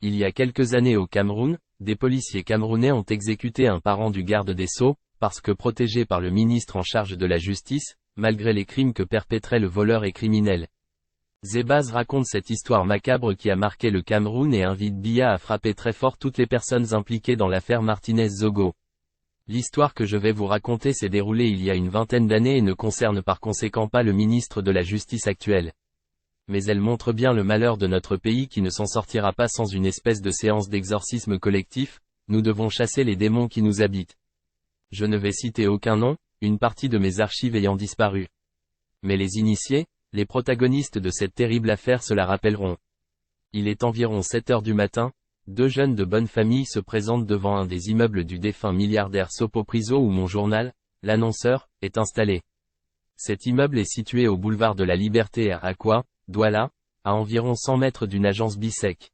Il y a quelques années au Cameroun, des policiers camerounais ont exécuté un parent du garde des Sceaux, parce que protégé par le ministre en charge de la justice, malgré les crimes que perpétrait le voleur et criminel. Zebaz raconte cette histoire macabre qui a marqué le Cameroun et invite Biya à frapper très fort toutes les personnes impliquées dans l'affaire Martinez-Zogo. L'histoire que je vais vous raconter s'est déroulée il y a une vingtaine d'années et ne concerne par conséquent pas le ministre de la Justice actuel. Mais elle montre bien le malheur de notre pays qui ne s'en sortira pas sans une espèce de séance d'exorcisme collectif. Nous devons chasser les démons qui nous habitent. Je ne vais citer aucun nom, une partie de mes archives ayant disparu. Mais les initiés, les protagonistes de cette terrible affaire se la rappelleront. Il est environ 7 heures du matin, deux jeunes de bonne famille se présentent devant un des immeubles du défunt milliardaire Sopo Priso où mon journal, l'annonceur, est installé. Cet immeuble est situé au boulevard de la Liberté à Akwa, Douala, à environ 100 mètres d'une agence Bissec.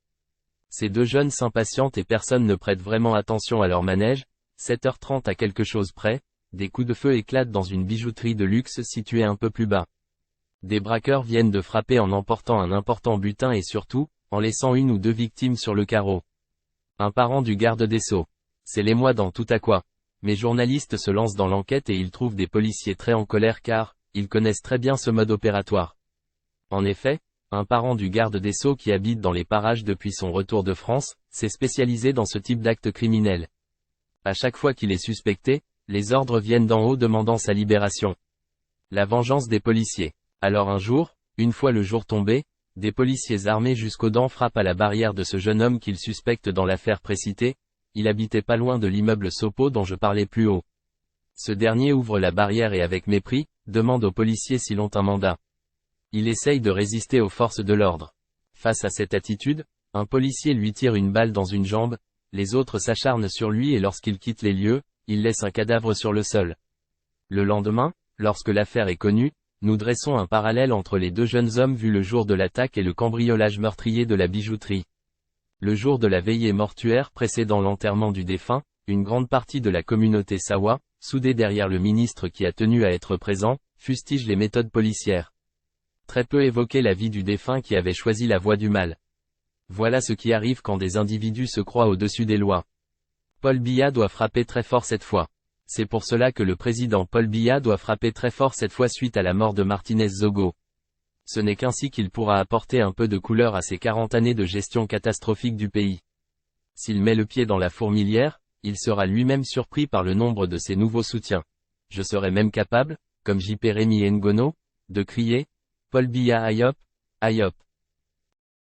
Ces deux jeunes s'impatientent et personne ne prête vraiment attention à leur manège. 7h30 à quelque chose près, des coups de feu éclatent dans une bijouterie de luxe située un peu plus bas. Des braqueurs viennent de frapper en emportant un important butin et surtout, en laissant une ou deux victimes sur le carreau. Un parent du garde des Sceaux. C'est l'émoi dans tout Akwa. Mes journalistes se lancent dans l'enquête et ils trouvent des policiers très en colère car, ils connaissent très bien ce mode opératoire. En effet, un parent du garde des Sceaux qui habite dans les parages depuis son retour de France, s'est spécialisé dans ce type d'acte criminel. À chaque fois qu'il est suspecté, les ordres viennent d'en haut demandant sa libération. La vengeance des policiers. Alors un jour, une fois le jour tombé, des policiers armés jusqu'aux dents frappent à la barrière de ce jeune homme qu'ils suspectent dans l'affaire précitée. Il habitait pas loin de l'immeuble Sopo dont je parlais plus haut. Ce dernier ouvre la barrière et avec mépris, demande aux policiers s'ils ont un mandat. Il essaye de résister aux forces de l'ordre. Face à cette attitude, un policier lui tire une balle dans une jambe, les autres s'acharnent sur lui et lorsqu'il quitte les lieux, il laisse un cadavre sur le sol. Le lendemain, lorsque l'affaire est connue, nous dressons un parallèle entre les deux jeunes hommes vus le jour de l'attaque et le cambriolage meurtrier de la bijouterie. Le jour de la veillée mortuaire précédant l'enterrement du défunt, une grande partie de la communauté Sawa, soudée derrière le ministre qui a tenu à être présent, fustige les méthodes policières. Très peu évoqué la vie du défunt qui avait choisi la voie du mal. Voilà ce qui arrive quand des individus se croient au-dessus des lois. Paul Biya doit frapper très fort cette fois. C'est pour cela que le président Paul Biya doit frapper très fort cette fois suite à la mort de Martinez-Zogo. Ce n'est qu'ainsi qu'il pourra apporter un peu de couleur à ces 40 années de gestion catastrophique du pays. S'il met le pied dans la fourmilière, il sera lui-même surpris par le nombre de ses nouveaux soutiens. Je serai même capable, comme J.P. Rémy Ngono, de crier « Paul Biya Ayop, Ayop ».